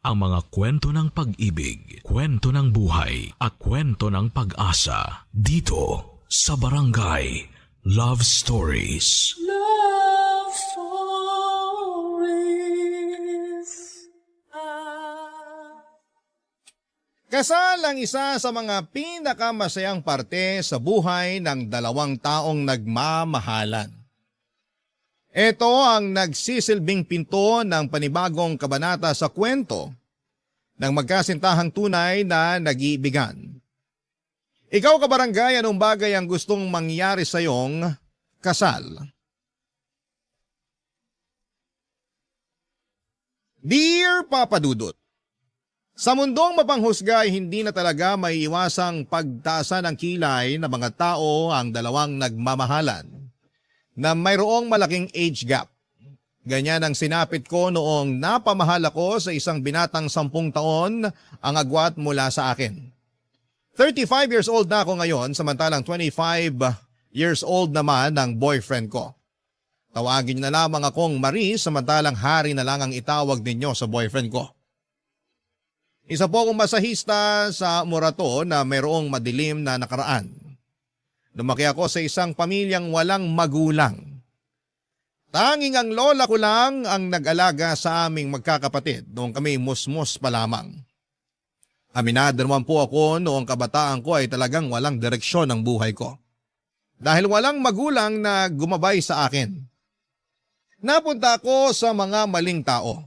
ang mga kwento ng pag-ibig, kwento ng buhay, at kwento ng pag-asa dito sa Barangay Love Stories. Love Stories. Kasal ang isa sa mga pinakamasayang parte sa buhay ng dalawang taong nagmamahalan. Ito ang nagsisilbing pinto ng panibagong kabanata sa kwento ng magkasintahang tunay na nag-iibigan. Ikaw kabarangay, anong bagay ang gustong mangyari sa iyong kasal? Dear Papa Dudut, sa mundong mapanghusga ay hindi na talaga may iwasang pagtaasan ng kilay ng mga tao ang dalawang nagmamahalan na mayroong malaking age gap. Ganyan ang sinapit ko noong napamahal ako sa isang binatang 10 taon ang agwat mula sa akin. 35 years old na ako ngayon samantalang 25 years old naman ang boyfriend ko. Tawagin na lamang akong Marie samantalang Hari na lang ang itawag ninyo sa boyfriend ko. Isa po akong masahista sa Morato na mayroong madilim na nakaraan. Lumaki ako sa isang pamilyang walang magulang. Tanging ang lola ko lang ang nag-alaga sa aming magkakapatid noong kami musmus pa lamang. Aminado naman po ako noong kabataan ko ay talagang walang direksyon ang buhay ko. Dahil walang magulang na gumabay sa akin. Napunta ako sa mga maling tao.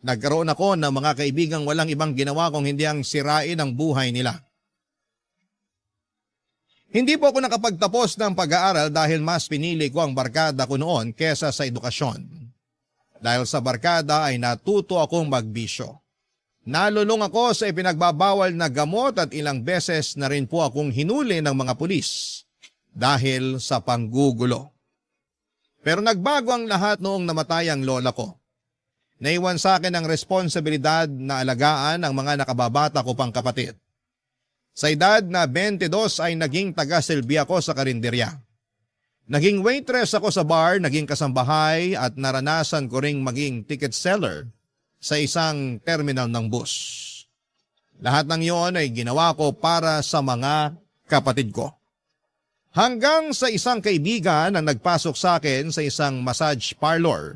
Nagkaroon ako ng mga kaibigang walang ibang ginawa kung hindi ang sirain ang buhay nila. Hindi po ako nakapagtapos ng pag-aaral dahil mas pinili ko ang barkada ko noon kesa sa edukasyon. Dahil sa barkada ay natuto akong magbisyo. Nalulong ako sa ipinagbabawal na gamot at ilang beses na rin po akong hinuli ng mga pulis dahil sa panggugulo. Pero nagbago ang lahat noong namatay ang lola ko. Naiwan sa akin ang responsibilidad na alagaan ang mga nakababata ko pang kapatid. Sa edad na 22 ay naging taga-silbi ako sa karinderya. Naging waitress ako sa bar, naging kasambahay at naranasan ko ring maging ticket seller sa isang terminal ng bus. Lahat ng iyon ay ginawa ko para sa mga kapatid ko. Hanggang sa isang kaibigan ang nagpasok sa akin sa isang massage parlor.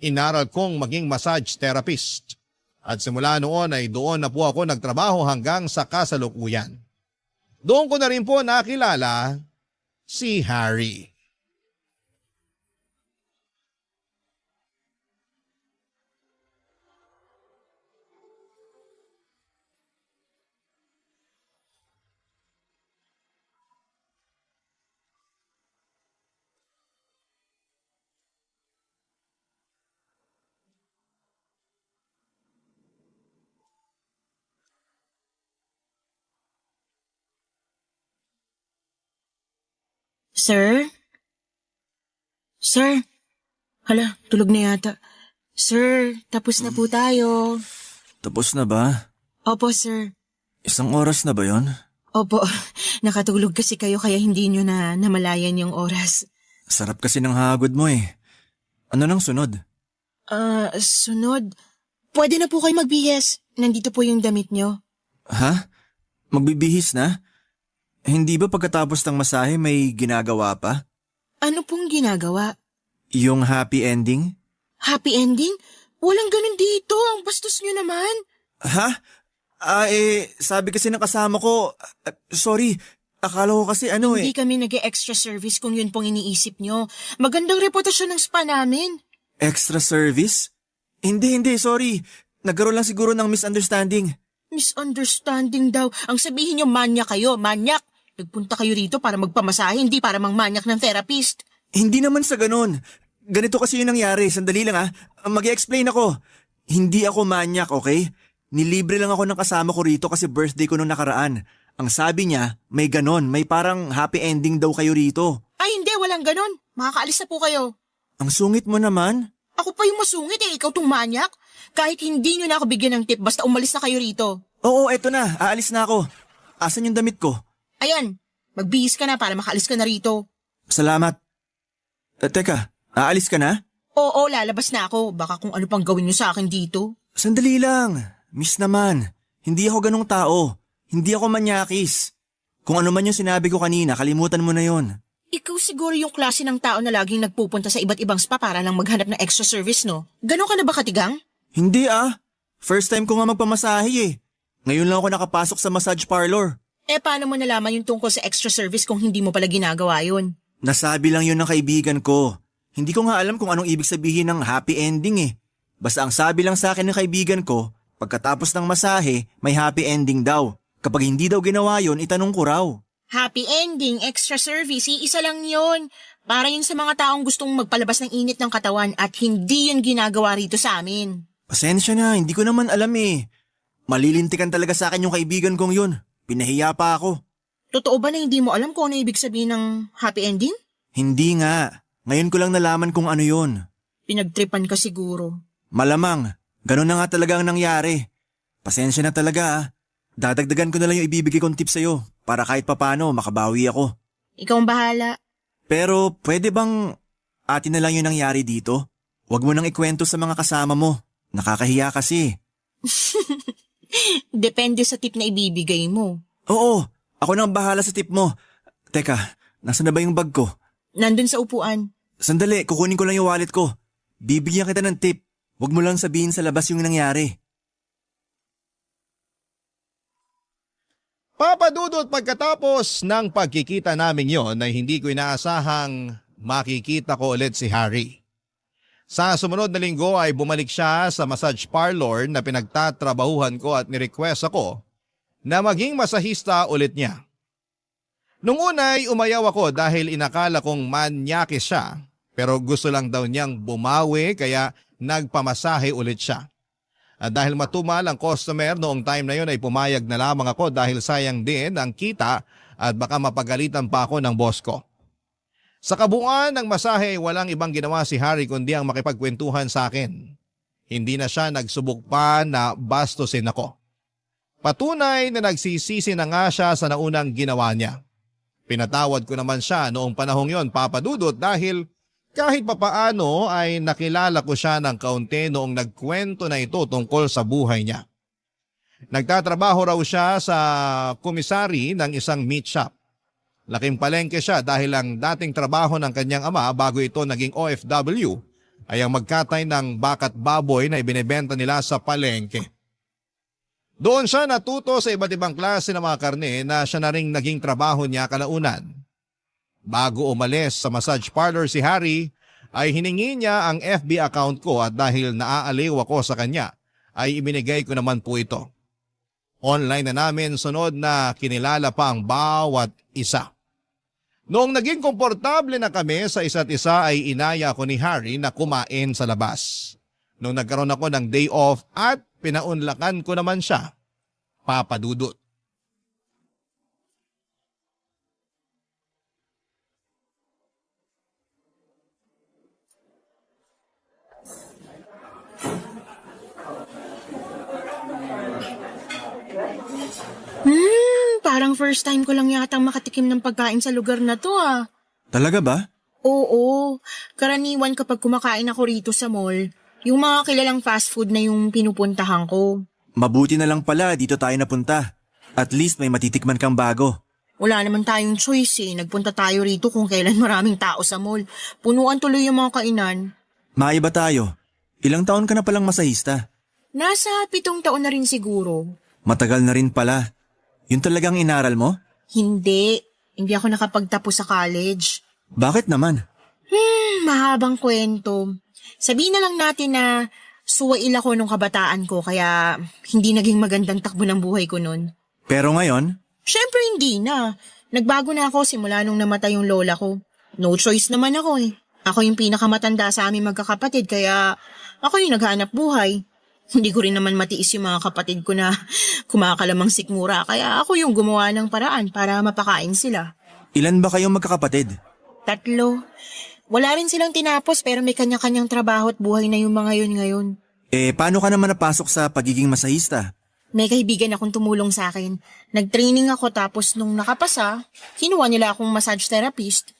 Inaral kong maging massage therapist. At simula noon ay doon na po ako nagtrabaho hanggang sa kasalukuyan. Doon ko na rin po nakilala si Harry. Sir? Sir? Hala, tulog na yata. Sir, tapos na po tayo. Tapos na ba? Opo, sir. Isang oras na ba yon? Opo, nakatulog kasi kayo kaya hindi nyo na namalayan yung oras. Sarap kasi ng hagod mo eh. Ano nang sunod? Sunod. Pwede na po kayo magbihis. Nandito po yung damit nyo. Ha? Magbibihis na? Hindi ba pagkatapos ng masahe may ginagawa pa? Ano pong ginagawa? Yung happy ending? Happy ending? Walang ganun dito. Ang bastos nyo naman. Ha? Sabi kasi ng kasama ko, sorry, akala ko kasi Hindi kami nag-extra service kung yun pong iniisip nyo. Magandang reputasyon ng spa namin. Extra service? Hindi, sorry. Nagkaroon lang siguro ng misunderstanding. Misunderstanding daw. Ang sabihin nyo, manyak kayo, manyak. Nagpunta kayo rito para magpamasahe, hindi para mangmanyak ng therapist. Hindi naman sa ganun. Ganito kasi yung nangyari. Sandali lang Mag-i-explain ako. Hindi ako manyak, okay? Nilibre lang ako ng kasama ko rito kasi birthday ko nung nakaraan. Ang sabi niya, may ganon, may parang happy ending daw kayo rito. Ay hindi, walang ganon. Makakaalis na po kayo. Ang sungit mo naman. Ako pa yung masungit ikaw tong manyak. Kahit hindi nyo na ako bigyan ng tip, basta umalis na kayo rito. Oo, eto na, aalis na ako. Asan yung damit ko? Ayan, magbihis ka na para makaalis ka na rito. Salamat. Teka, aalis ka na? Oo, lalabas na ako. Baka kung ano pang gawin nyo sa akin dito. Sandali lang. Miss naman. Hindi ako ganong tao. Hindi ako manyakis. Kung ano man yung sinabi ko kanina, kalimutan mo na yon. Ikaw siguro yung klase ng tao na laging nagpupunta sa iba't ibang spa para lang maghanap ng extra service, no? Ganon ka na ba katigang? Hindi ah. First time ko nga magpamasahe eh. Ngayon lang ako nakapasok sa massage parlor. Paano mo nalaman yung tungkol sa extra service kung hindi mo pala ginagawa yun? Nasabi lang yun ng kaibigan ko. Hindi ko nga alam kung anong ibig sabihin ng happy ending eh. Basta ang sabi lang sa akin ng kaibigan ko, pagkatapos ng masahe, may happy ending daw. Kapag hindi daw ginawa yun, itanong ko raw. Happy ending, extra service, isa lang yun. Para yun sa mga taong gustong magpalabas ng init ng katawan at hindi yun ginagawa rito sa amin. Pasensya na, hindi ko naman alam eh. Malilintikan talaga sa akin yung kaibigan kong yun. Pinahiya pa ako. Totoo ba na hindi mo alam kung ano ibig sabihin ng happy ending? Hindi nga. Ngayon ko lang nalaman kung ano yun. Pinagtripan ka siguro. Malamang, ganun na nga talaga ang nangyari. Pasensya na talaga ah. Dadagdagan ko na lang yung ibibigay kong tip sa'yo para kahit papano makabawi ako. Ikaw ang bahala. Pero pwede bang atin na lang yung nangyari dito? Huwag mo nang ikwento sa mga kasama mo. Nakakahiya kasi. Depende sa tip na ibibigay mo. Oo, ako nang bahala sa tip mo. Teka, nasa na ba yung bag ko? Nandun sa upuan. Sandali, kukunin ko lang yung wallet ko. Bibigyan kita ng tip. Huwag mo lang sabihin sa labas yung nangyari. Papa Dudut, pagkatapos ng pagkikita namin yon ay hindi ko inaasahang makikita ko ulit si Harry. Sa sumunod na linggo ay bumalik siya sa massage parlor na pinagtatrabahuhan ko at nirequest ako na maging masahista ulit niya. Nung una ay umayaw ako dahil inakala kong manyakis siya pero gusto lang daw niyang bumawi kaya nagpamasahe ulit siya. At dahil matumal ang customer noong time na yon ay pumayag na lamang ako dahil sayang din ang kita at baka mapagalitan pa ako ng boss ko. Sa kabuuan ng masahe, walang ibang ginawa si Harry kundi ang makipagkwentuhan sa akin. Hindi na siya nagsubok pa na bastusin ako. Patunay na nagsisisi na nga siya sa naunang ginawa niya. Pinatawad ko naman siya noong panahong yon, Papa Dudut, dahil kahit papaano ay nakilala ko siya ng kaunti noong nagkwento na ito tungkol sa buhay niya. Nagtatrabaho raw siya sa komisari ng isang meat shop. Laking palengke siya dahil ang dating trabaho ng kanyang ama bago ito naging OFW ay ang magkatay ng bakat baboy na ibinebenta nila sa palengke. Doon siya natuto sa iba't ibang klase ng mga karne na siya na ring naging trabaho niya kalaunan. Bago umalis sa massage parlor si Harry, ay hiningi niya ang FB account ko at dahil naaaliw ako sa kanya, ay ibinigay ko naman po ito. Online na namin sunod na kinilala pa ang bawat isa. Noong naging komportable na kami sa isa't isa ay inaya ko ni Harry na kumain sa labas. Noong nagkaroon ako ng day off at pinaunlakan ko naman siya, Papa Dudut. Parang first time ko lang yatang makatikim ng pagkain sa lugar na to ah. Talaga ba? Oo, karaniwan kapag kumakain ako rito sa mall, yung mga kilalang fast food na yung pinupuntahan ko. Mabuti na lang pala dito tayo napunta. At least may matitikman kang bago. Wala naman tayong choice eh. Nagpunta tayo rito kung kailan maraming tao sa mall. Punuan tuloy yung mga kainan. Maiba tayo. Ilang taon ka na palang masahista? Nasa 7 taon na rin siguro. Matagal na rin pala. Yun talagang inaral mo? Hindi. Hindi ako nakapagtapos sa college. Bakit naman? Mahabang kwento. Sabihin na lang natin na suwail ako nung kabataan ko kaya hindi naging magandang takbo ng buhay ko nun. Pero ngayon? Syempre hindi na. Nagbago na ako simula nung namatay yung lola ko. No choice naman ako eh. Ako yung pinakamatanda sa aming magkakapatid kaya ako yung naghanap buhay. Hindi ko rin naman matiis yung mga kapatid ko na kumakalamang sikmura kaya ako yung gumawa ng paraan para mapakain sila. Ilan ba kayong magkakapatid? 3. Wala rin silang tinapos pero may kanya-kanyang trabaho at buhay na yung mga yun ngayon. Paano ka naman napasok sa pagiging masahista? May kaibigan akong tumulong sa akin. Nag-training ako tapos nung nakapasa, kinuha nila akong massage therapist.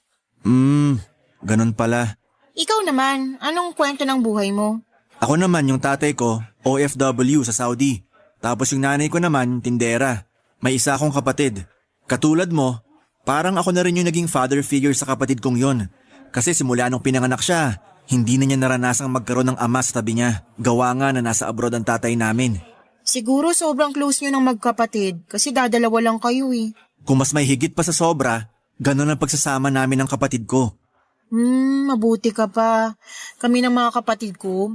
Ganun pala. Ikaw naman, anong kwento ng buhay mo? Ako naman yung tatay ko, OFW sa Saudi. Tapos yung nanay ko naman, tindera. May isa akong kapatid. Katulad mo, parang ako na rin yung naging father figure sa kapatid kong yon. Kasi simula nung pinanganak siya, hindi na niya naranasang magkaroon ng ama sa tabi niya. Gawa nga na nasa abroad ang tatay namin. Siguro sobrang close nyo ng magkapatid kasi dadalawa lang kayo eh. Kung mas may higit pa sa sobra, ganun ang pagsasama namin ng kapatid ko. Mabuti ka pa. Kami ng mga kapatid ko,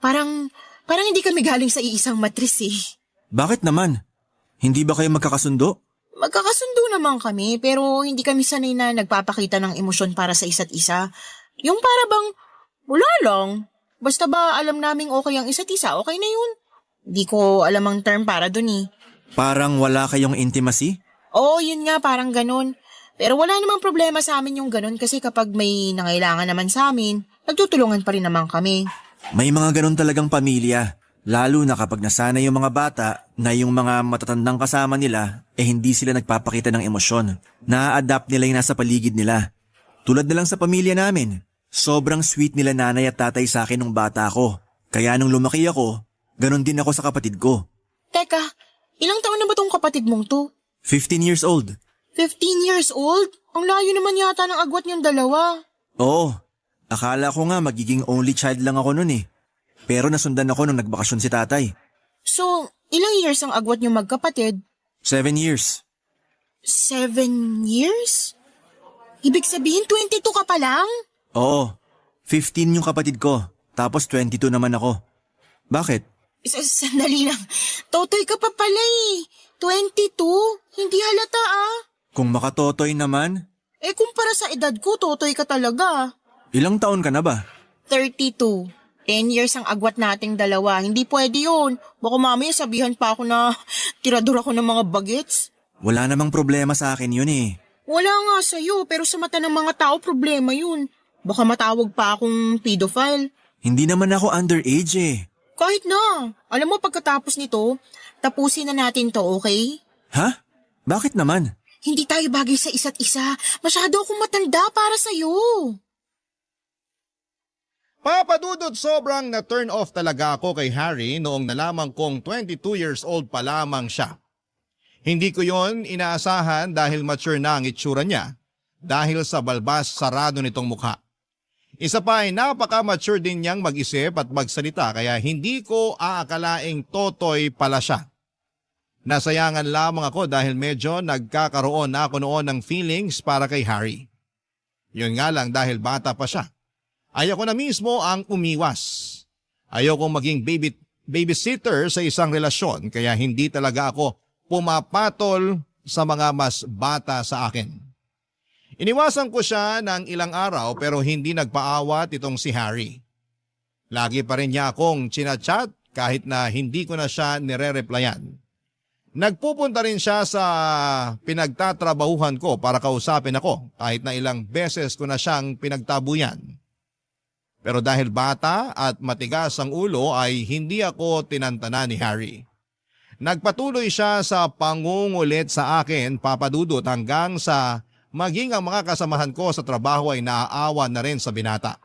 parang hindi kami galing sa iisang matris eh. Bakit naman? Hindi ba kayo magkakasundo? Magkakasundo naman kami pero hindi kami sanay na nagpapakita ng emosyon para sa isa't isa. Yung para bang, wala lang. Basta ba alam naming okay ang isa't isa, okay na yun. Hindi ko alam ang term para dun eh. Parang wala kayong intimacy? Oo, yun nga, parang ganun. Pero wala namang problema sa amin yung ganun kasi kapag may nangailangan naman sa amin, nagtutulungan pa rin naman kami. May mga ganun talagang pamilya. Lalo na kapag nasanay yung mga bata na yung mga matatandang kasama nila hindi sila nagpapakita ng emosyon. Na-adapt nila yung nasa paligid nila. Tulad na lang sa pamilya namin. Sobrang sweet nila nanay at tatay sa akin nung bata ako. Kaya nung lumaki ako, ganun din ako sa kapatid ko. Teka, ilang taon na ba tong kapatid mong to? 15 years old. 15 years old? Ang layo naman yata ng agwat niyong dalawa. Oo, akala ko nga magiging only child lang ako nun eh. Pero nasundan ako nung nagbakasyon si tatay. So, ilang years ang agwat niyong magkapatid? 7 years. 7 years? Ibig sabihin 22 ka pa lang? Oo, 15 yung kapatid ko, tapos 22 naman ako. Bakit? Sandali lang. Totoy ka pa pala eh. 22? Hindi halata ah. Kung makatotoy naman, Kumpara sa edad ko, totoy ka talaga. ilang taon ka na ba? 32. 10 years ang agwat nating dalawa. Hindi pwede yun. Baka mamaya sabihan pa ako na tirador ako ng mga bagets. Wala namang problema sa akin yun eh. Wala nga sa'yo, pero sa mata ng mga tao, problema yun. Baka matawag pa akong pedophile. Hindi naman ako underage eh. Kahit na. Alam mo, pagkatapos nito, tapusin na natin to, okay? Ha? Bakit naman? Hindi tayo bagay sa isa't isa. Masyado akong matanda para sa'yo. Papa Dudut, sobrang na-turn off talaga ako kay Harry noong nalaman kong 22 years old pa lamang siya. Hindi ko yon inaasahan dahil mature na ang itsura niya dahil sa balbas sarado nitong mukha. Isa pa ay napaka-mature din niyang mag-isip at magsalita kaya hindi ko aakalaing totoy pala siya. Nasayangan lamang ako dahil medyo nagkakaroon na ako noon ng feelings para kay Harry. Yun nga lang dahil bata pa siya. Ayoko na mismo ang umiwas. Ayokong maging babysitter sa isang relasyon kaya hindi talaga ako pumapatol sa mga mas bata sa akin. Iniwasan ko siya ng ilang araw pero hindi nagpaawat itong si Harry. Lagi pa rin niya akong chinachat kahit na hindi ko na siya nire-replyan. Nagpupunta rin siya sa pinagtatrabahuhan ko para kausapin ako kahit na ilang beses ko na siyang pinagtabuyan. Pero dahil bata at matigas ang ulo ay hindi ako tinantana ni Harry. Nagpatuloy siya sa pangungulit sa akin, Papa Dudut, hanggang sa maging ang mga kasamahan ko sa trabaho ay naaawa na rin sa binata.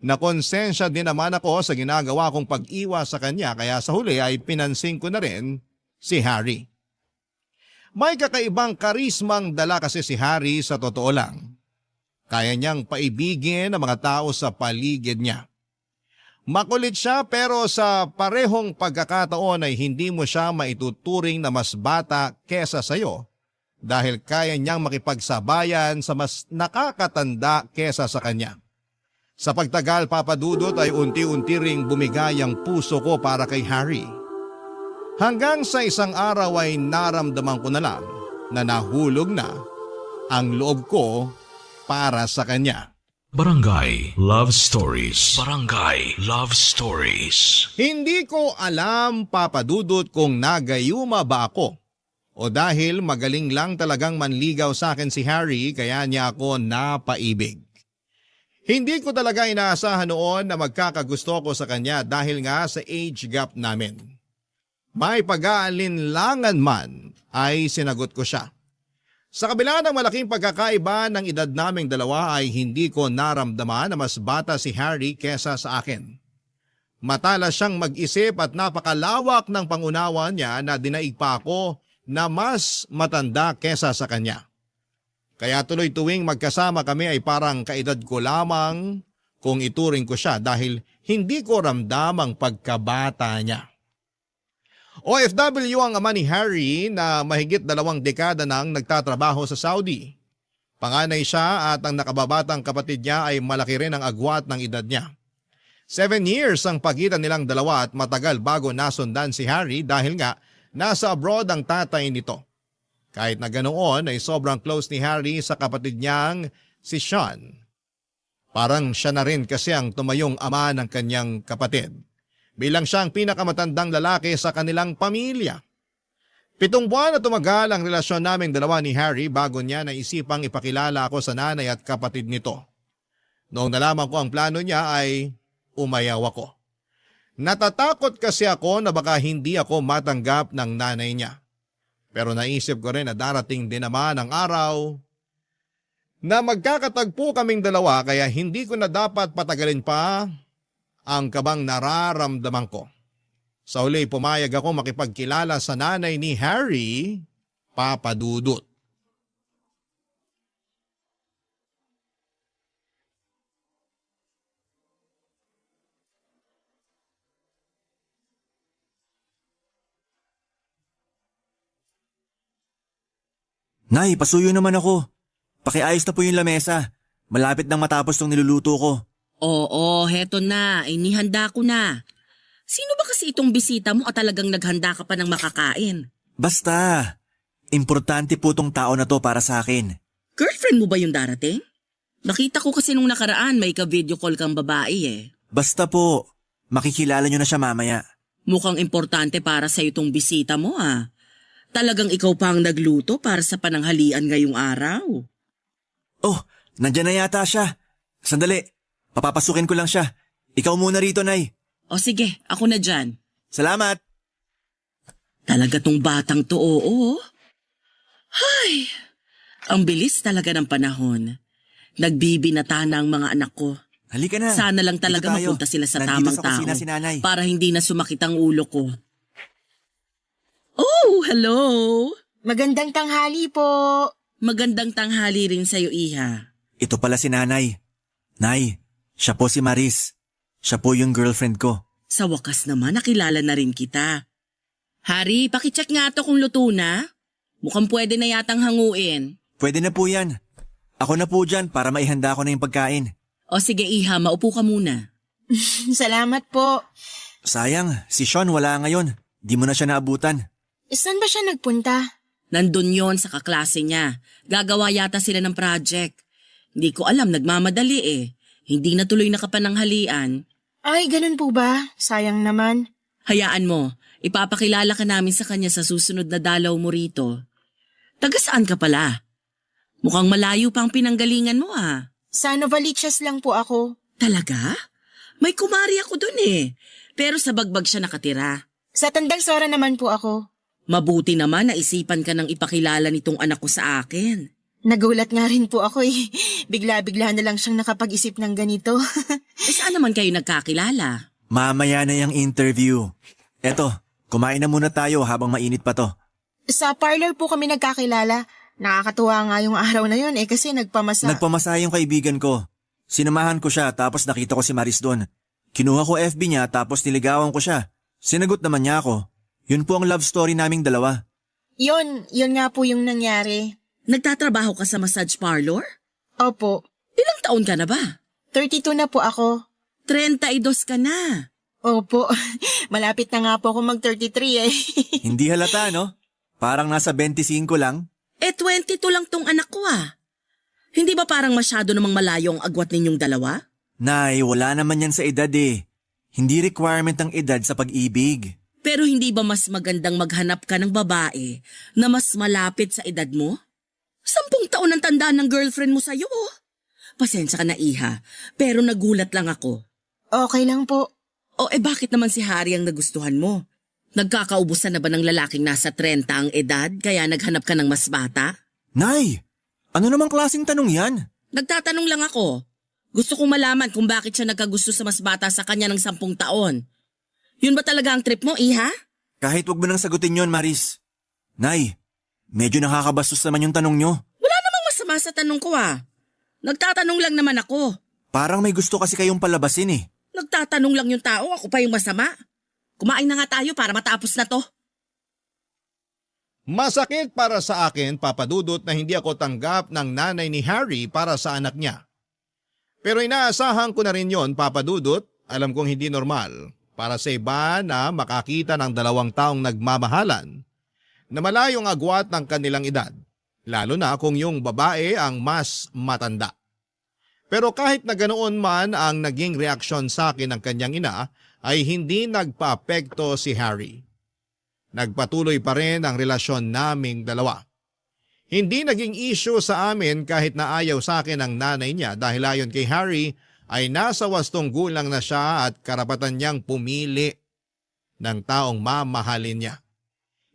Nakonsensya din naman ako sa ginagawa kong pag-iwas sa kanya kaya sa huli ay pinansin ko na rin si Harry. May kakaibang karismang dala kasi si Harry sa totoo lang. Kaya niyang paibigin ang mga tao sa paligid niya. Makulit siya pero sa parehong pagkakataon ay hindi mo siya maituturing na mas bata kesa sayo dahil kaya niyang makipagsabayan sa mas nakakatanda kesa sa kanya. Sa pagtagal, Papa Dudut, ay unti-unti ring bumigay ang puso ko para kay Harry. Hanggang sa isang araw ay naramdaman ko na lang na nahulog na ang loob ko para sa kanya. Barangay Love Stories. Barangay Love Stories. Hindi ko alam, Papa Dudut, kung nagayuma ba ako o dahil magaling lang talagang manligaw sa akin si Harry kaya niya ako napaibig. Hindi ko talaga inaasahan noon na magkakagusto ko sa kanya dahil nga sa age gap namin. May pag-aalinlangan man ay sinagot ko siya. Sa kabila ng malaking pagkakaiba ng edad naming dalawa ay hindi ko naramdaman na mas bata si Harry kesa sa akin. Matalas siyang mag-isip at napakalawak ng pangunawa niya na dinaig pa ako na mas matanda kesa sa kanya. Kaya tuloy tuwing magkasama kami ay parang kaedad ko lamang kung ituring ko siya dahil hindi ko ramdam ang pagkabata niya. OFW ang ama ni Harry na mahigit 2 dekada nang nagtatrabaho sa Saudi. Panganay siya at ang nakababatang kapatid niya ay malaki rin ang agwat ng edad niya. 7 years ang pagitan nilang dalawa at matagal bago nasundan si Harry dahil nga nasa abroad ang tatay nito. Kahit na ganoon ay sobrang close ni Harry sa kapatid niyang si Sean. Parang siya na rin kasi ang tumayong ama ng kanyang kapatid. Bilang siya ang pinakamatandang lalaki sa kanilang pamilya. 7 buwan na tumagal ang relasyon naming dalawa ni Harry bago niya naisipang ipakilala ako sa nanay at kapatid nito. Noong nalaman ko ang plano niya ay umayaw ako. Natatakot kasi ako na baka hindi ako matanggap ng nanay niya. Pero naisip ko rin na darating din naman ang araw na magkakatagpo kaming dalawa kaya hindi ko na dapat patagalin pa ang kabang nararamdaman ko. Sa huli pumayag ako makipagkilala sa nanay ni Harry, Papa Dudut. Nay, pasuyo naman ako. Pakiayos na po yung lamesa. Malapit nang matapos tong niluluto ko. Oo, heto na. Inihanda ko na. Sino ba kasi itong bisita mo at talagang naghanda ka pa ng makakain? Basta, importante po tong tao na to para sa akin. Girlfriend mo ba yung darating? Nakita ko kasi nung nakaraan may ka-video call kang babae eh. Basta po, makikilala nyo na siya mamaya. Mukhang importante para sa itong bisita mo ah. Talagang ikaw pa ang nagluto para sa pananghalian ngayong araw. Oh, nandyan na yata siya. Sandali, papapasukin ko lang siya. Ikaw muna rito, Nay. O sige, ako na dyan. Salamat. Talaga tong batang to, oo. Ay, ang bilis talaga ng panahon. Nagbibinata na ang mga anak ko. Halika na. Sana lang talaga Dito tayo. mapunta sila sa Nandito tamang sa tao kusina si Nanay. para hindi na sumakit ang ulo ko. Oh, hello! Magandang tanghali po. Magandang tanghali rin sa'yo, Iha. Ito pala si Nanay. Nay, siya po si Maris. Siya po yung girlfriend ko. Sa wakas naman, nakilala na rin kita. Hari, pakicheck nga to kung luto na. Mukhang pwede na yatang hanguin. Pwede na po yan. Ako na po dyan para maihanda ko na yung pagkain. O sige, Iha, maupo ka muna. Salamat po. Sayang, si Sean wala ngayon. Di mo na siya naabutan. Saan ba siya nagpunta? Nandun yon sa kaklase niya. Gagawa yata sila ng project. Hindi ko alam, nagmamadali eh. Hindi na tuloy nakapananghalian. Ay, ganun po ba? Sayang naman. Hayaan mo, ipapakilala ka namin sa kanya sa susunod na dalaw mo rito. Taga saan ka pala? Mukhang malayo pa ang pinanggalingan mo ah. Sa Novaliches lang po ako. Talaga? May kumari ako dun eh. Pero sa Bagbag siya nakatira. Sa Tandang Sora naman po ako. Mabuti naman na isipan ka ng ipakilala nitong anak ko sa akin. Nagulat nga rin po ako eh. Bigla-bigla na lang siyang nakapag-isip ng ganito. Saan naman kayo nagkakilala? Mamaya na yung interview. Eto, kumain na muna tayo habang mainit pa to. Sa parlor po kami nagkakilala. Nakakatuwa nga yung araw na yun eh kasi nagpamasa. Nagpamasa yung kaibigan ko. Sinamahan ko siya tapos nakita ko si Maris doon. Kinuha ko FB niya tapos niligawan ko siya. Sinagot naman niya ako. Yun po ang love story naming dalawa. Yun nga po yung nangyari. Nagtatrabaho ka sa massage parlor? Opo, Ilang taon ka na ba? 32 na po ako. 32 ka na. Opo, malapit na nga po ako mag-33 eh. Hindi halata, no? Parang nasa 25 lang. 22 lang tong anak ko ah. Hindi ba parang masyado namang malayo ang agwat ninyong dalawa? Nay, wala naman yan sa edad eh. Hindi requirement ang edad sa pag-ibig. Pero hindi ba mas magandang maghanap ka ng babae na mas malapit sa edad mo? 10 taon ang tanda ng girlfriend mo sa'yo oh. Pasensya ka na, Iha, pero nagulat lang ako. Okay lang po. O bakit naman si Harry ang nagustuhan mo? Nagkakaubusan na ba ng lalaking nasa 30 ang edad kaya naghanap ka ng mas bata? Nay, ano namang klaseng tanong yan? Nagtatanong lang ako. Gusto kong malaman kung bakit siya nagkagusto sa mas bata sa kanya ng 10 taon. Yun ba talaga ang trip mo, Iha? Kahit wag mo nang sagutin yon, Maris. Nay, medyo nakakabastos naman yung tanong nyo. Wala namang masama sa tanong ko Nagtatanong lang naman ako. Parang may gusto kasi kayong palabasin eh. Nagtatanong lang yung tao, ako pa yung masama. Kumain na nga tayo para matapos na to. Masakit para sa akin, Papa Dudut, na hindi ako tanggap ng nanay ni Harry para sa anak niya. Pero inaasahan ko na rin yon, Papa Dudut. Alam kong hindi normal para sa iba na makakita ng 2 taong nagmamahalan na malayong agwat ng kanilang edad, lalo na kung yung babae ang mas matanda. Pero kahit na ganoon man ang naging reaksyon sa akin ng kanyang ina, ay hindi nagpaapekto si Harry. Nagpatuloy pa rin ang relasyon naming dalawa. Hindi naging issue sa amin kahit na ayaw sa akin ang nanay niya dahil ayon kay Harry ay nasa 8 gulang na siya at karapatan niyang pumili ng taong mamahalin niya.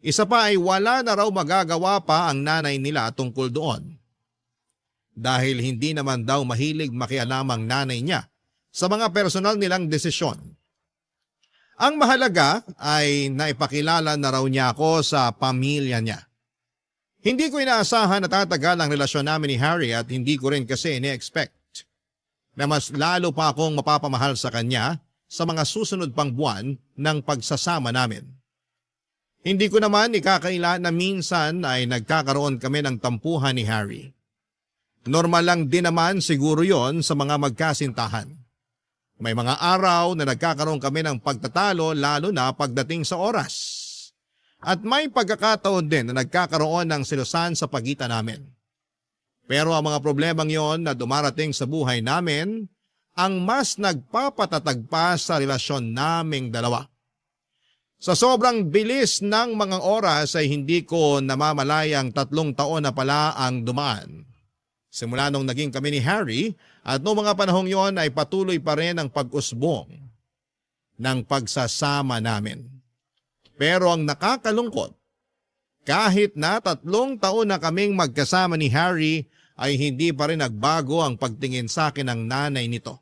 Isa pa ay wala na raw magagawa pa ang nanay nila tungkol doon. Dahil hindi naman daw mahilig makialam ang nanay niya sa mga personal nilang desisyon. Ang mahalaga ay naipakilala na raw niya ako sa pamilya niya. Hindi ko inaasahan na tatagal ang relasyon namin ni Harry at hindi ko rin kasi ini-expect na mas lalo pa akong mapapamahal sa kanya sa mga susunod pang buwan ng pagsasama namin. Hindi ko naman ikakaila na minsan ay nagkakaroon kami ng tampuhan ni Harry. Normal lang din naman siguro yon sa mga magkasintahan. May mga araw na nagkakaroon kami ng pagtatalo lalo na pagdating sa oras. At may pagkakataon din na nagkakaroon ng silusan sa pagitan namin. Pero ang mga problemang yon na dumarating sa buhay namin ang mas nagpapatatag pa sa relasyon naming dalawa. Sa sobrang bilis ng mga oras ay hindi ko namamalayang 3 taon na pala ang dumaan. Simula nung naging kami ni Harry at noong mga panahong yon ay patuloy pa rin ang pag-usbong ng pagsasama namin. Pero ang nakakalungkot, kahit na 3 taon na kaming magkasama ni Harry ay hindi pa rin nagbago ang pagtingin sa akin ng nanay nito.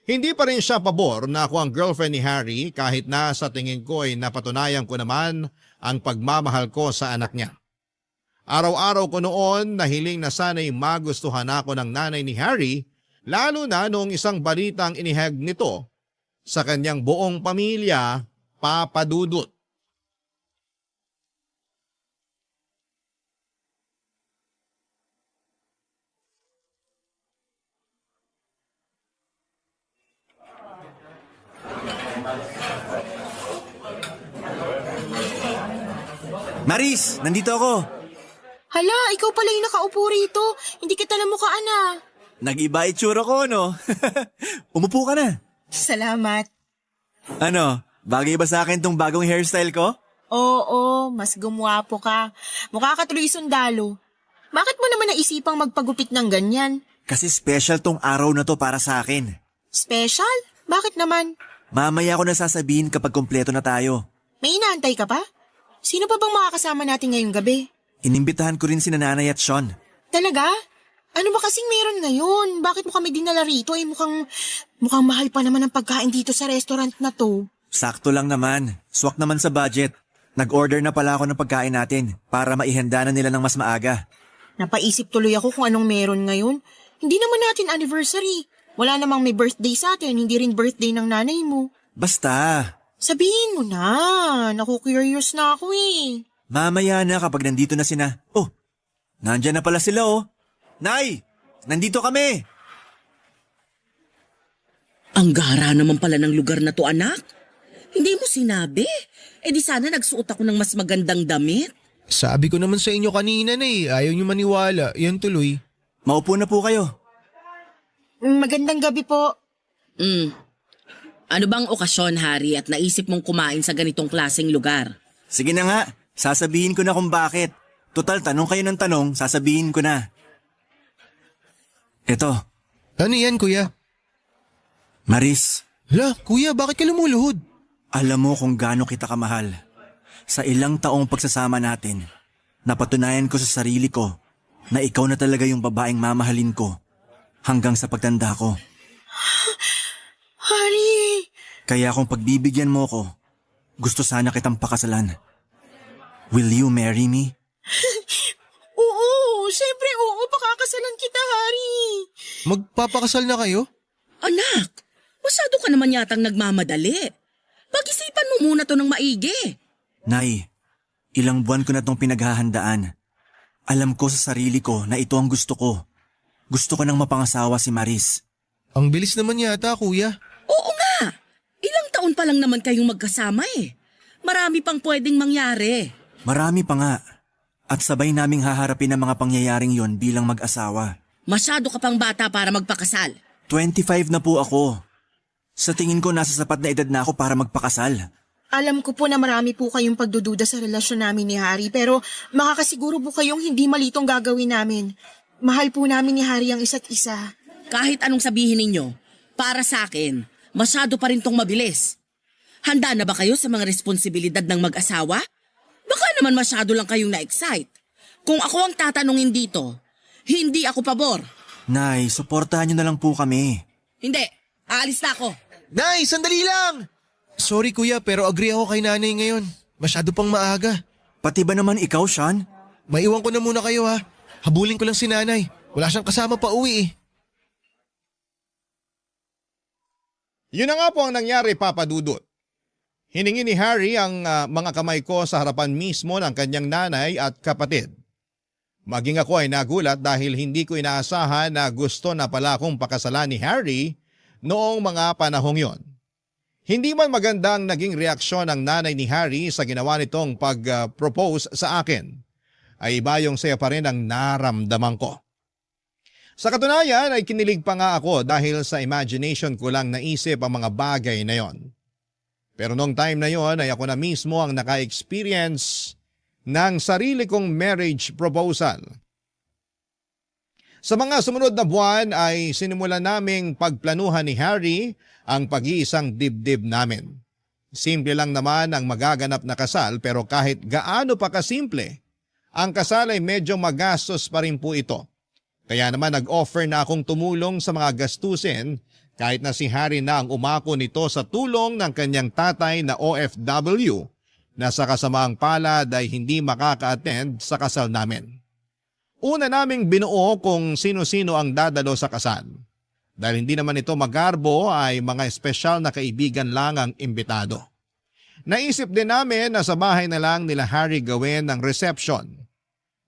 Hindi pa rin siya pabor na ako ang girlfriend ni Harry kahit na sa tingin ko ay napatunayan ko naman ang pagmamahal ko sa anak niya. Araw-araw ko noon nahiling na sana'y magustuhan ako ng nanay ni Harry, lalo na noong isang balitang inihag nito sa kanyang buong pamilya, Papa Dudut. Maris, nandito ako. Hala, ikaw pala yung nakaupo rito. Hindi kita namukhaan Nag-iba itsura ko, no? Umupo ka na. Salamat. Ano, bagay ba sa akin tong bagong hairstyle ko? Oo, mas gumwapo ka. Mukha ka tuloy sundalo. Bakit mo naman naisipang magpagupit ng ganyan? Kasi special tong araw na to para sa akin. Special? Bakit naman? Mamaya ko na sasabihin kapag kompleto na tayo. May inaantay ka pa? Sino pa bang makakasama natin ngayong gabi? Inimbitahan ko rin si Nanay at Sean. Talaga? Ano ba kasing meron ngayon? Bakit mo kami dinala rito? Mukhang mahal pa naman ang pagkain dito sa restaurant na to. Sakto lang naman. Swak naman sa budget. Nag-order na pala ako ng pagkain natin para maihanda na nila ng mas maaga. Napaisip tuloy ako kung anong meron ngayon. Hindi naman natin anniversary. Wala namang may birthday sa atin, hindi rin birthday ng nanay mo. Basta. Sabihin mo na. Naku-curious na ako eh. Mamaya na kapag nandito na sina. Oh, nandyan na pala sila oh. Nay, nandito kami. Ang gara naman pala ng lugar na to, anak. Hindi mo sinabi. Di sana nagsuot ako ng mas magandang damit. Sabi ko naman sa inyo kanina na ayaw niyo maniwala. Yan tuloy. Maupo na po kayo. Magandang gabi po. Ano bang okasyon, Harry, at naisip mong kumain sa ganitong klaseng lugar? Sige na nga, sasabihin ko na kung bakit. Total, tanong kayo ng tanong, sasabihin ko na. Eto. Ano yan, kuya? Maris. Hala, kuya, bakit ka lumuluhod? Alam mo kung gaano kita kamahal. Sa ilang taong pagsasama natin, napatunayan ko sa sarili ko na ikaw na talaga yung babaeng mamahalin ko hanggang sa pagtanda ko. Hari! Kaya kung pagbibigyan mo ko, gusto sana kitang pakasalan. Will you marry me? Oo, syempre oo, pakakasalan kita, Hari. Magpapakasal na kayo? Anak, masyado ka naman yatang nagmamadali. Pag-isipan mo muna to ng maigi. Nay, ilang buwan ko na tong pinaghahandaan. Alam ko sa sarili ko na ito ang gusto ko. Gusto ko nang mapangasawa si Maris. Ang bilis naman yata, kuya. Oo nga, ilang taon pa lang naman kayong magkasama eh. Marami pang pwedeng mangyari. Marami pa nga. At sabay naming haharapin ang mga pangyayaring yon bilang mag-asawa. Masyado ka pang bata para magpakasal. 25 na po ako. Sa tingin ko nasa sapat na edad na ako para magpakasal. Alam ko po na marami po kayong pagdududa sa relasyon namin ni Hari, pero makakasiguro po kayong hindi malitong gagawin namin. Mahal po namin ni Hari ang isa't isa. Kahit anong sabihin ninyo, para sa akin, masyado pa rin tong mabilis. Handa na ba kayo sa mga responsibilidad ng mag-asawa? Baka naman masyado lang kayong na-excite. Kung ako ang tatanungin dito, hindi ako pabor. Nay, suportahan niyo na lang po kami. Hindi, aalis na ako. Nay, sandali lang! Sorry kuya, pero agree ako kay nanay ngayon. Masyado pang maaga. Pati ba naman ikaw, Sean? Maiwan ko na muna kayo ha. Habulin ko lang si nanay. Wala siyang kasama pa uwi eh. Yun na nga po ang nangyari, Papa Dudut. Hiningi ni Harry ang mga kamay ko sa harapan mismo ng kanyang nanay at kapatid. Maging ako ay nagulat dahil hindi ko inaasahan na gusto na pala akong pakasalan ni Harry noong mga panahong yon. Hindi man maganda ang naging reaksyon ng nanay ni Harry sa ginawa nitong pag-propose sa akin, ay iba yung saya pa rin ang naramdaman ko. Sa katunayan ay kinilig pa nga ako dahil sa imagination ko lang naisip ang mga bagay na yon. Pero noong time na yon ay ako na mismo ang naka-experience ng sarili kong marriage proposal. Sa mga sumunod na buwan ay sinimula naming pagplanuhan ni Harry ang pag-iisang dibdib namin. Simple lang naman ang magaganap na kasal pero kahit gaano pa kasimple, ang kasal ay medyo magastos pa rin po ito. Kaya naman nag-offer na akong tumulong sa mga gastusin kahit na si Harry na ang umako nito sa tulong ng kanyang tatay na OFW na sa kasamaang palad ay hindi makaka-attend sa kasal namin. Una naming binuo kung sino-sino ang dadalo sa kasal. Dahil hindi naman ito magarbo ay mga espesyal na kaibigan lang ang imbitado. Naisip din namin na sa bahay na lang nila Harry gawin ang reception.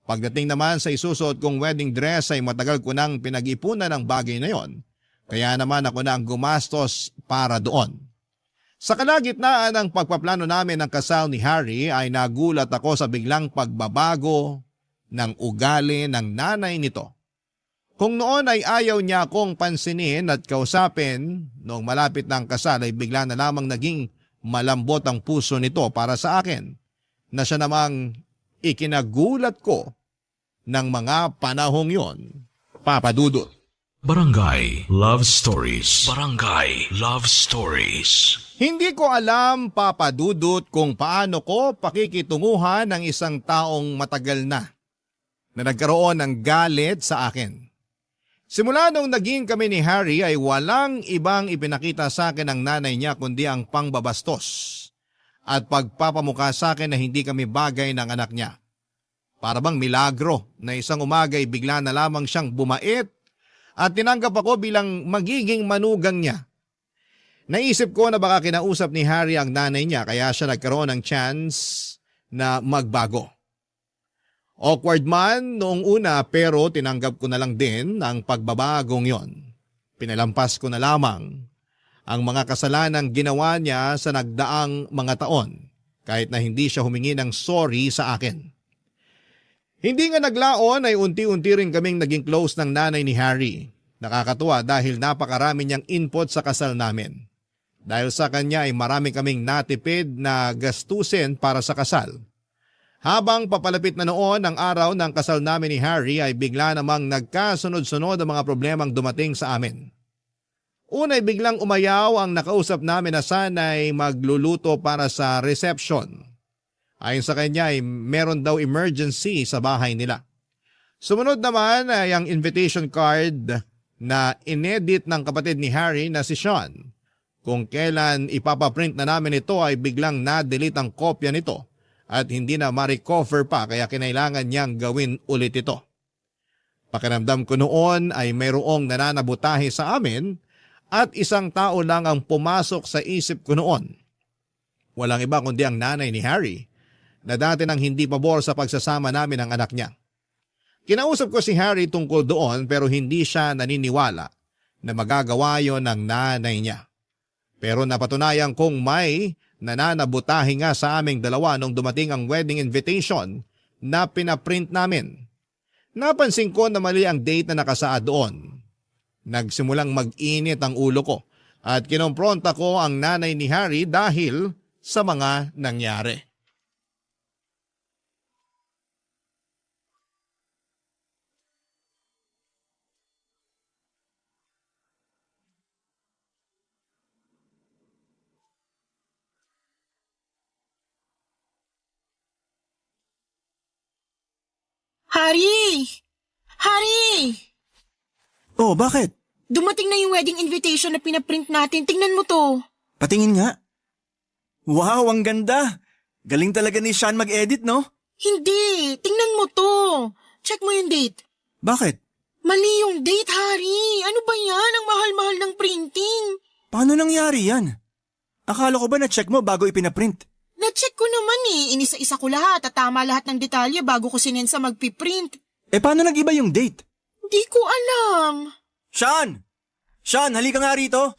Pagdating naman sa isusuot kong wedding dress ay matagal ko nang pinag-ipunan ang bagay na yon. Kaya naman ako na ang gumastos para doon. Sa kalagitnaan ng pagpaplano namin ng kasal ni Harry ay nagulat ako sa biglang pagbabago ng ugali ng nanay nito. Kung noon ay ayaw niya akong pansinin at kausapin, noong malapit na ang kasal ay bigla na lamang naging malambot ang puso nito para sa akin, na siya namang ikinagulat ko ng mga panahong yon, Papa Dudut. Barangay Love Stories. Barangay Love Stories. Hindi ko alam, Papa Dudut, kung paano ko pakikitunguhan ng isang taong matagal na nagkaroon ng galit sa akin. Simula nung naging kami ni Harry ay walang ibang ipinakita sa akin ng nanay niya kundi ang pangbabastos at pagpapamukha sa akin na hindi kami bagay ng anak niya. Para bang milagro na isang umaga ay bigla na lamang siyang bumait at tinanggap ako bilang magiging manugang niya. Naisip ko na baka kinausap ni Harry ang nanay niya kaya siya nagkaroon ng chance na magbago. Awkward man noong una pero tinanggap ko na lang din ang pagbabagong yon. Pinalampas ko na lamang ang mga kasalanang ginawa niya sa nagdaang mga taon kahit na hindi siya humingi ng sorry sa akin. Hindi nga naglaon ay unti-unti rin kaming naging close ng nanay ni Harry. Nakakatuwa dahil napakarami niyang input sa kasal namin. Dahil sa kanya ay marami kaming natipid na gastusin para sa kasal. Habang papalapit na noon ang araw ng kasal namin ni Harry ay bigla namang nagkasunod-sunod ang mga problemang dumating sa amin. Una ay biglang umayaw ang nakausap namin na sana'y magluluto para sa reception. Ayon sa kanya ay meron daw emergency sa bahay nila. Sumunod naman ay ang invitation card na inedit ng kapatid ni Harry na si Sean. Kung kailan ipapaprint na namin ito ay biglang na-delete ang kopya nito at hindi na ma-recover pa kaya kinailangan niyang gawin ulit ito. Pakiramdam ko noon ay mayroong nananabutahe sa amin at isang tao lang ang pumasok sa isip ko noon. Walang iba kundi ang nanay ni Harry na dati nang hindi pabor sa pagsasama namin ng anak niya. Kinausap ko si Harry tungkol doon pero hindi siya naniniwala na magagawa yon ng nanay niya. Pero napatunayan kong may nananabutahe nga sa aming dalawa nung dumating ang wedding invitation na pinaprint namin. Napansin ko na mali ang date na nakasaad doon. Nagsimulang mag-init ang ulo ko at kinompronta ko ang nanay ni Harry dahil sa mga nangyari. Harry! Harry! Oh, bakit? Dumating na yung wedding invitation na pinaprint natin. Tingnan mo to. Patingin nga. Wow, ang ganda. Galing talaga ni Sean mag-edit, no? Hindi. Tingnan mo to. Check mo yung date. Bakit? Mali yung date, Harry. Ano ba yan? Ang mahal-mahal ng printing. Paano nangyari yan? Akala ko ba na-check mo bago ipinaprint? Na-check ko naman Inisa-isa ko lahat at tama lahat ng detalye bago ko sinensa magpiprint. Paano nag-iba yung date? Di ko alam. Sean! Sean, halika nga rito.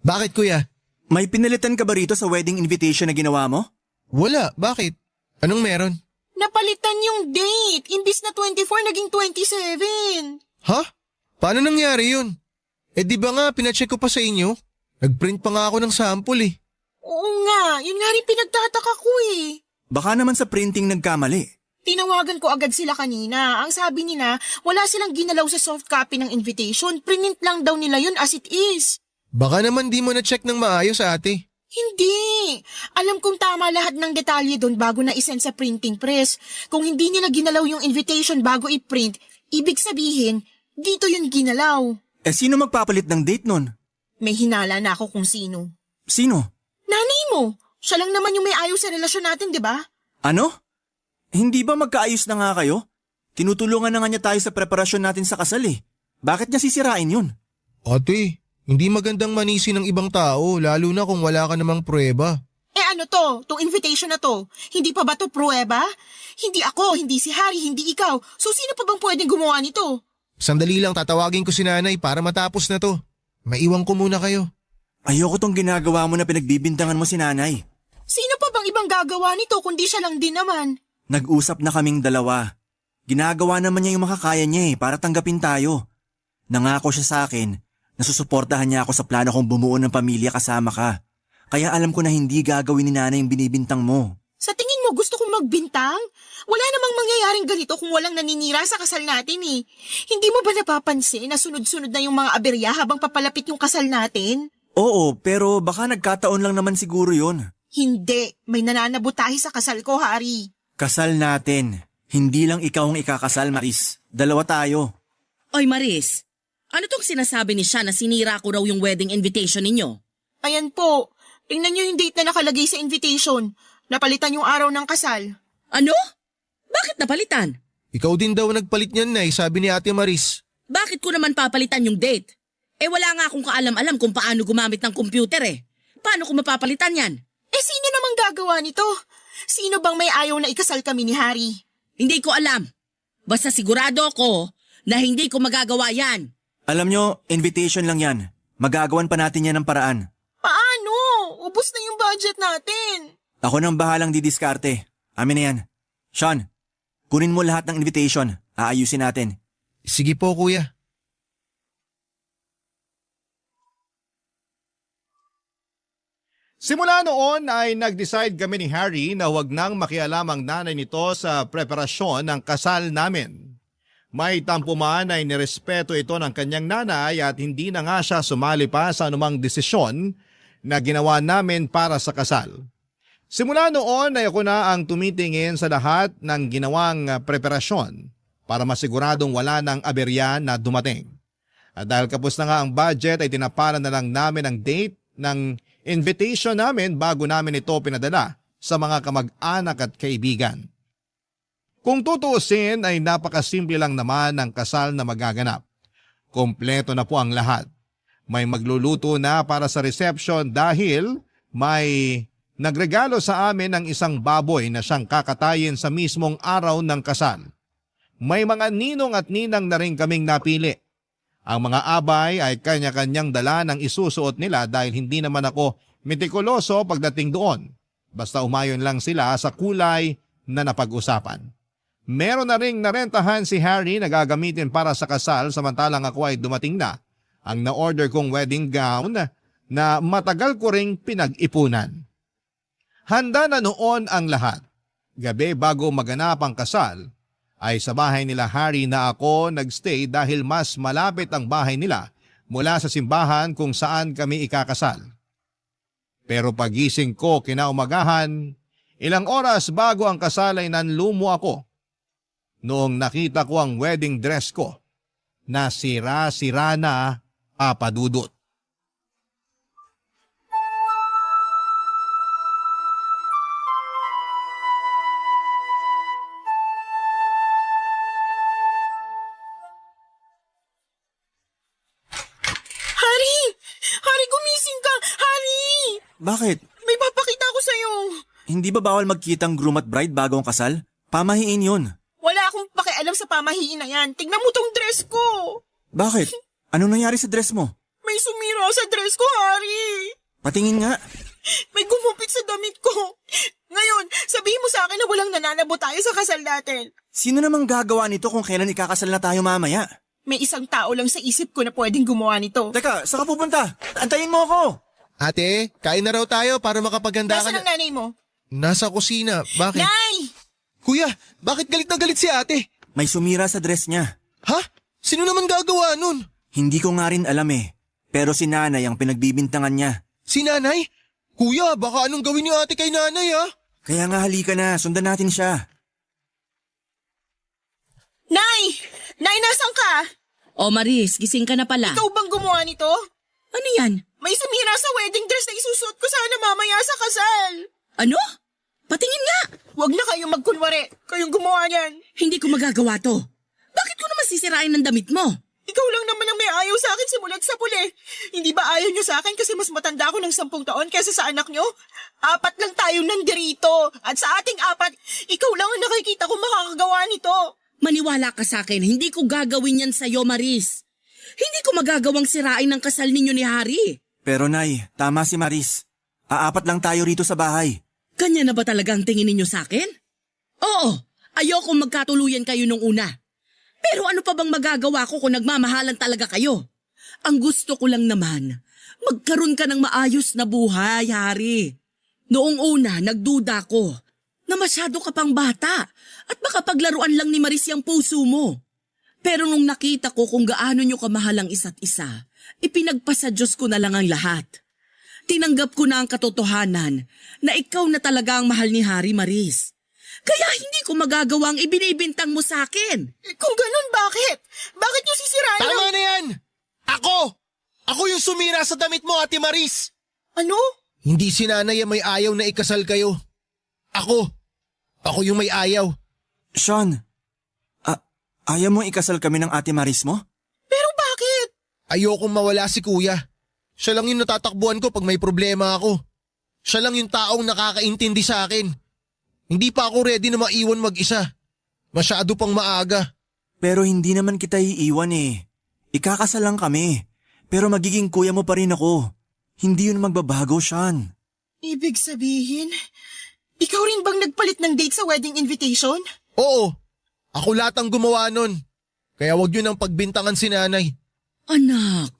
Bakit kuya? May pinalitan ka ba rito sa wedding invitation na ginawa mo? Wala, bakit? Anong meron? Napalitan yung date. Imbis na 24, naging 27. Ha? Paano nangyari yun? Di ba nga pinacheck ko pa sa inyo? Nagprint pa nga ako ng sample eh. Oo nga, yun nga rin pinagtataka ko eh. Baka naman sa printing nagkamali. Tinawagan ko agad sila kanina. Ang sabi nila, wala silang ginalaw sa soft copy ng invitation. Print lang daw nila yun as it is. Baka naman di mo na-check ng maayos ate. Hindi. Alam kong tama lahat ng detalye doon bago na isend sa printing press. Kung hindi nila ginalaw yung invitation bago i-print, ibig sabihin, dito yun ginalaw. Sino magpapalit ng date nun? May hinala na ako kung sino. Sino? Nanay mo. Siya lang naman yung may ayos sa relasyon natin, di ba? Ano? Hindi ba magkaayos na nga kayo? Tinutulungan na nga niya tayo sa preparasyon natin sa kasal eh. Bakit niya sisirain yun? Ate, hindi magandang manisi ng ibang tao lalo na kung wala ka namang pruweba. Ano to? Tong invitation na to? Hindi pa ba to pruweba? Hindi ako, hindi si Harry, hindi ikaw. So sino pa bang pwedeng gumawa nito? Sandali lang tatawagin ko si nanay para matapos na to. Maiwan ko muna kayo. Ayoko tong ginagawa mo na pinagbibintangan mo si nanay. Sino pa bang ibang gagawa nito kundi siya lang din naman? Nag-usap na kaming dalawa. Ginagawa naman niya yung makakaya niya para tanggapin tayo. Nangako siya sa akin na susuportahan niya ako sa plano kong bumuo ng pamilya kasama ka. Kaya alam ko na hindi gagawin ni nanay yung binibintang mo. Sa tingin mo gusto kong magbintang? Wala namang mangyayaring ganito kung walang naninira sa kasal natin eh. Hindi mo ba napapansin na sunod-sunod na yung mga aberya habang papalapit yung kasal natin? Oo, pero baka nagkataon lang naman siguro yun. Hindi. May nananabutahe sa kasal ko, Harry. Kasal natin. Hindi lang ikaw ang ikakasal, Maris. Dalawa tayo. Oy Maris, ano tong sinasabi ni Sean na sinira ko raw yung wedding invitation ninyo? Ayan po. Tingnan niyo yung date na nakalagay sa invitation. Napalitan yung araw ng kasal. Ano? Bakit napalitan? Ikaw din daw nagpalit niyan na sabi ni Ate Maris. Bakit ko naman papalitan yung date? Wala nga akong kaalam-alam kung paano gumamit ng computer eh. Paano ko mapapalitan yan? Sino namang gagawa nito? Sino bang may ayaw na ikasal kami ni Harry? Hindi ko alam. Basta sigurado ako na hindi ko magagawa yan. Alam nyo, invitation lang yan. Magagawan pa natin yan ng paraan. Paano? Ubus na yung budget natin. Ako nang bahalang didiskarte. Amin na yan. Sean, kunin mo lahat ng invitation. Aayusin natin. Sige po kuya. Simula noon ay nag-decide kami ni Harry na huwag nang makialam ang nanay nito sa preparasyon ng kasal namin. May tampo man ay nirespeto ito ng kanyang nanay at hindi na nga siya sumali pa sa anumang desisyon na ginawa namin para sa kasal. Simula noon ay ako na ang tumitingin sa lahat ng ginawang preparasyon para masiguradong wala ng aberya na dumating. At dahil kapos na nga ang budget ay tinaparan na lang namin ang date ng invitation namin bago namin ito pinadala sa mga kamag-anak at kaibigan. Kung tutuusin ay napakasimple lang naman ang kasal na magaganap. Kompleto na po ang lahat. May magluluto na para sa reception dahil may nagregalo sa amin ng isang baboy na siyang kakatayin sa mismong araw ng kasal. May mga ninong at ninang na rin kaming napili. Ang mga abay ay kanya-kanyang dala ng isusuot nila dahil hindi naman ako metikuloso pagdating doon. Basta umayon lang sila sa kulay na napag-usapan. Meron na ring narentahan si Harry na gagamitin para sa kasal samantalang ako ay dumating na ang na-order kong wedding gown na matagal ko ring pinag-ipunan. Handa na noon ang lahat. Gabi bago maganap ang kasal, ay sa bahay nila Harry na ako nagstay dahil mas malapit ang bahay nila mula sa simbahan kung saan kami ikakasal. Pero pagising ko kinaumagahan, ilang oras bago ang kasal ay nanlumo ako. Noong nakita ko ang wedding dress ko, na sira-sira na, Papa Dudut. Bakit? May papakita ko sa'yo. Hindi ba bawal magkitang groom at bride bago ang kasal? Pamahiin yun. Wala akong pakialam sa pamahiin na yan. Tignan mo tong dress ko. Bakit? Anong nangyari sa dress mo? May sumira sa dress ko, Harry. Patingin nga. May gumupit sa damit ko. Ngayon, sabihin mo sa akin na walang nananabo tayo sa kasal natin. Sino namang gagawa nito kung kailan ikakasal na tayo mamaya? May isang tao lang sa isip ko na pwedeng gumawa nito. Teka, saan ka pupunta? Antayin mo ako! Ate, kain na raw tayo para makapaganda ka Nasaan ang nanay mo? Nasa kusina. Bakit? Nay! Kuya, bakit galit na galit si ate? May sumira sa dress niya. Ha? Sino naman gagawa nun? Hindi ko nga rin alam eh. Pero si nanay ang pinagbibintangan niya. Si nanay? Kuya, baka anong gawin ni ate kay nanay ha? Kaya nga halika na, sundan natin siya. Nay! Nay, nasan ka? O Maris, gising ka na pala. Ikaw bang gumawa nito? Ano yan? May sumira sa wedding dress na isusuot ko sana mamaya sa kasal. Ano? Patingin nga. Huwag na kayong magkunwari. Kayong gumawa niyan. Hindi ko magagawa to. Bakit ko naman sisirain ng damit mo? Ikaw lang naman ang may ayaw sa akin simulat sa puli. Hindi ba ayaw niyo sa akin kasi mas matanda ako ng 10 taon kaysa sa anak niyo? 4 lang tayo nandirito. At sa ating 4, ikaw lang ang nakikita ko makakagawa nito. Maniwala ka sa akin, hindi ko gagawin yan sa'yo, Maris. Hindi ko magagawang sirain ang kasal ninyo ni Harry. Pero Nay, tama si Maris. 4 lang tayo rito sa bahay. Kanya na ba talaga ang tingin ninyo sa akin? Oo, ayokong magkatuluyan kayo nung una. Pero ano pa bang magagawa ko kung nagmamahalan talaga kayo? Ang gusto ko lang naman, magkaroon ka ng maayos na buhay, Harry. Noong una, nagduda ko na masyado ka pang bata at baka paglaruan lang ni Maris yung puso mo. Pero nung nakita ko kung gaano nyo kamahal ang isa't isa, ipinagpasa Diyos ko na lang ang lahat. Tinanggap ko na ang katotohanan na ikaw na talaga ang mahal ni Harry, Maris. Kaya hindi ko magagawang ibinibintang mo sa akin. Kung ganun, bakit? Bakit niyo sisirain Tama na yan! Ako yung sumira sa damit mo, Ate Maris! Ano? Hindi si nanay ang may ayaw na ikasal kayo. Ako yung may ayaw. Sean, ayaw mo ikasal kami ng Ate Maris mo? Pero bakit? Ayokong mawala si kuya. Siya lang yung natatakbuhan ko pag may problema ako. Siya lang yung taong nakakaintindi sa akin. Hindi pa ako ready na maiwan mag-isa. Masyado pang maaga. Pero hindi naman kita iiwan eh. Ikakasal lang kami. Pero magiging kuya mo pa rin ako. Hindi yun magbabago, Sean. Ibig sabihin, ikaw rin bang nagpalit ng date sa wedding invitation? Oo, ako lahat ang gumawa nun. Kaya wag yun ang pagbintangan si nanay. Anak,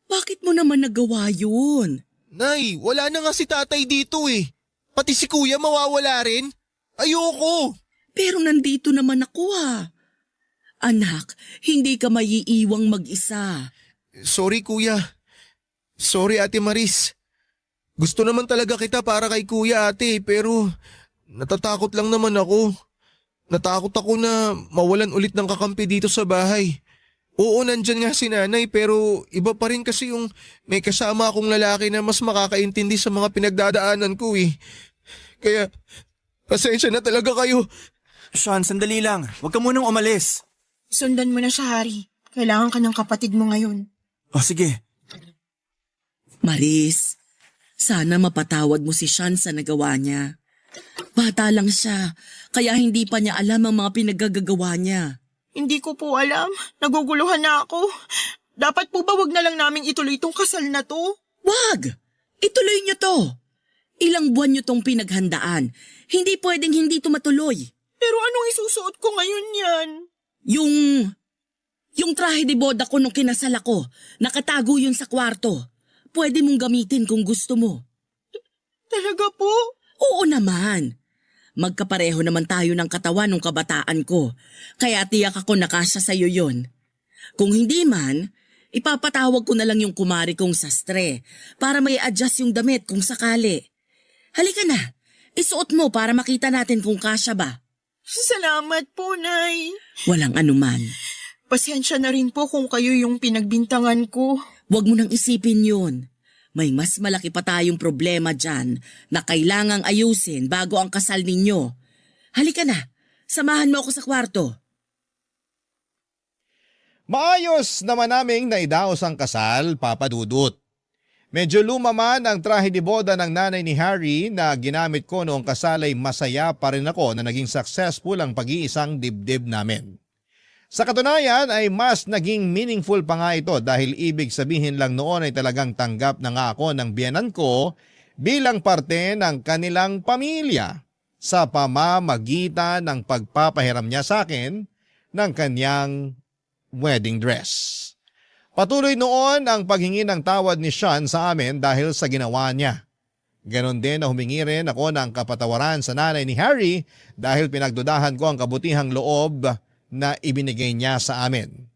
bakit mo naman nagawa yun? Nay, wala na nga si tatay dito eh. Pati si kuya mawawala rin. Ayoko. Pero nandito naman ako Anak, hindi ka maiiwang mag-isa. Sorry kuya. Sorry Ate Maris. Gusto naman talaga kita para kay kuya ate pero natatakot lang naman ako. Natakot ako na mawalan ulit ng kakampi dito sa bahay. Oo, nandyan nga si nanay pero iba pa rin kasi yung may kasama akong lalaki na mas makakaintindi sa mga pinagdadaanan ko eh. Kaya, pasensya na talaga kayo. Sean, sandali lang. Huwag ka munang umalis. Sundan mo na siya, Harry. Kailangan ka ng kapatid mo ngayon. O sige. Maris, sana mapatawad mo si Sean sa nagawa niya. Bata lang siya, kaya hindi pa niya alam ang mga pinaggagawa niya. Hindi ko po alam. Naguguluhan na ako. Dapat po ba wag na lang namin ituloy itong kasal na to? Wag! Ituloy niyo to. Ilang buwan niyo tong pinaghandaan. Hindi pwedeng hindi to matuloy. Pero anong isusuot ko ngayon yan? Yung trahe de boda ko nung kinasal ako, nakatago yun sa kwarto. Pwede mong gamitin kung gusto mo. Talaga po? Oo naman. Magkapareho naman tayo ng katawan nung kabataan ko. Kaya tiyak ako nakasya sa'yo yun. Kung hindi man, ipapatawag ko na lang yung kumari kong sastre para may adjust yung damit kung sakali. Halika na, isuot mo para makita natin kung kasya ba. Salamat po, Nay. Walang anuman. Pasensya na rin po kung kayo yung pinagbintangan ko. Huwag mo nang isipin yun. May mas malaki pa tayong problema dyan na kailangang ayusin bago ang kasal ninyo. Halika na, samahan mo ako sa kwarto. Maayos naman naming naidaos ang kasal, Papa Dudut. Medyo lumaman ang trahe de boda ng nanay ni Harry na ginamit ko noong kasal ay masaya pa rin ako na naging successful ang pag-iisang dibdib namin. Sa katunayan ay mas naging meaningful pa nga ito dahil ibig sabihin lang noon ay talagang tanggap na nga ako ng biyenan ko bilang parte ng kanilang pamilya sa pamamagitan ng pagpapahiram niya sa akin ng kanyang wedding dress. Patuloy noon ang paghingi ng tawad ni Sean sa amin dahil sa ginawa niya. Ganon din na humingi rin ako ng kapatawaran sa nanay ni Harry dahil pinagdudahan ko ang kabutihang loob na ibinigay niya sa amin.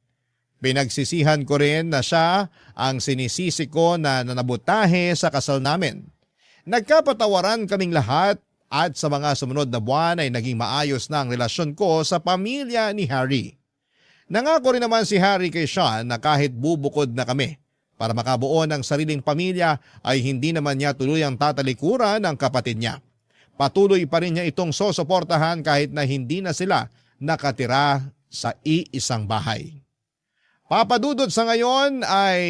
Pinagsisihan ko rin na siya ang sinisisi ko na nanabutahe sa kasal namin. Nagkapatawaran kaming lahat at sa mga sumunod na buwan ay naging maayos na ang relasyon ko sa pamilya ni Harry. Nangako rin naman si Harry kay Sean na kahit bubukod na kami para makabuo ng sariling pamilya ay hindi naman niya tuluyang tatalikuran ng kapatid niya. Patuloy pa rin niya itong sosuportahan kahit na hindi na sila nakatira sa iisang bahay. Papadudod sa ngayon ay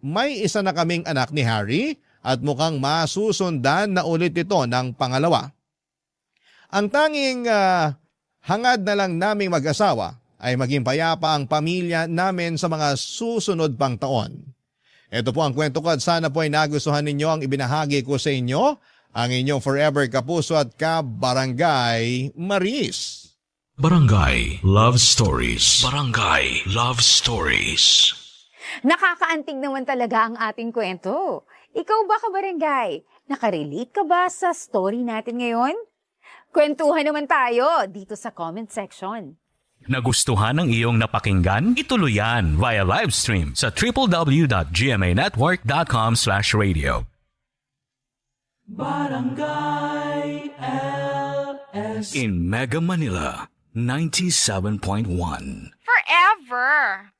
may isa na kaming anak ni Harry at mukhang masusundan na ulit ito ng pangalawa. Ang tanging hangad na lang naming mag-asawa ay maging payapa ang pamilya namin sa mga susunod pang taon. Ito po ang kwento ko at sana po ay nagustuhan ninyo ang ibinahagi ko sa inyo, ang inyong forever kapuso at kabarangay Maris. Barangay Love Stories. Barangay Love Stories. Nakakaantig naman talaga ang ating kwento. Ikaw ba, kabarangay? Nakarelate ka ba sa story natin ngayon? Kwentuhan naman tayo dito sa comment section. Nagustuhan ng iyong napakinggan? Ituloy yan via live stream sa www.gmanetwork.com/radio. Barangay LS In Mega Manila, 97.1. Forever.